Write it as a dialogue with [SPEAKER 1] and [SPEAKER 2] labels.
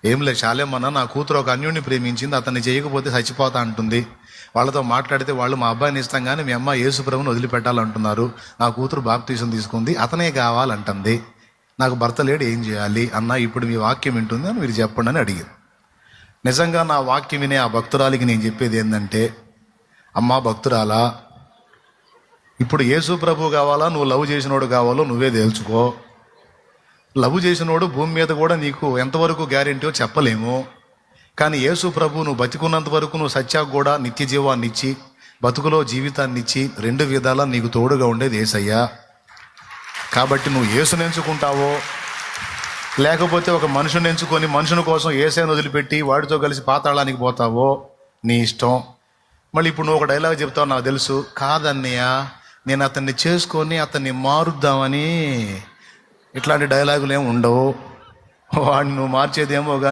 [SPEAKER 1] ఏం లేదు, చాలేమన్నా నా కూతురు ఒక అన్యుడిని ప్రేమించింది, అతన్ని చేయకపోతే చచ్చిపోతా అంటుంది. వాళ్ళతో మాట్లాడితే వాళ్ళు మా అబ్బాయిని ఇస్తాం కానీ మీ అమ్మ యేసు ప్రభువుని వదిలిపెట్టాలంటున్నారు. నా కూతురు బాప్తీసం తీసుకుంది, అతనే కావాలంటుంది. నాకు భర్త లేడు, ఏం చేయాలి అన్న? ఇప్పుడు మీ వాక్యం వింటుంది అని మీరు చెప్పండి అని అడిగారు. నిజంగా నా వాక్యం వినే ఆ భక్తురాలికి నేను చెప్పేది ఏంటంటే, అమ్మా భక్తురాలా, ఇప్పుడు యేసు ప్రభు కావాలా, నువ్వు లవ్ చేసినోడు కావాలో నువ్వే తేల్చుకో. లవ్ చేసినోడు భూమి మీద కూడా నీకు ఎంతవరకు గ్యారెంటీయో చెప్పలేము. కానీ యేసు ప్రభు నువ్వు బతికున్నంత వరకు నువ్వు సత్యాకు కూడా నిత్య జీవాన్ని ఇచ్చి, బతుకులో జీవితాన్ని ఇచ్చి, 2 విధాలా నీకు తోడుగా ఉండేది యేసయ్యా. కాబట్టి నువ్వు యేసుని ఎంచుకుంటావో, లేకపోతే ఒక మనుషుని ఎంచుకొని మనుషుని కోసం యేసయ్యను వదిలిపెట్టి వాడితో కలిసి పాతాళానికి పోతావో నీ ఇష్టం. మళ్ళీ ఇప్పుడు నువ్వు ఒక డైలాగ్ చెప్తావు, నాకు తెలుసు. కాదన్నయ్య, నేను అతన్ని చేసుకొని అతన్ని మారుద్దామని. ఇట్లాంటి డైలాగులు ఏమి ఉండవు. వాడిని నువ్వు మార్చేదేమో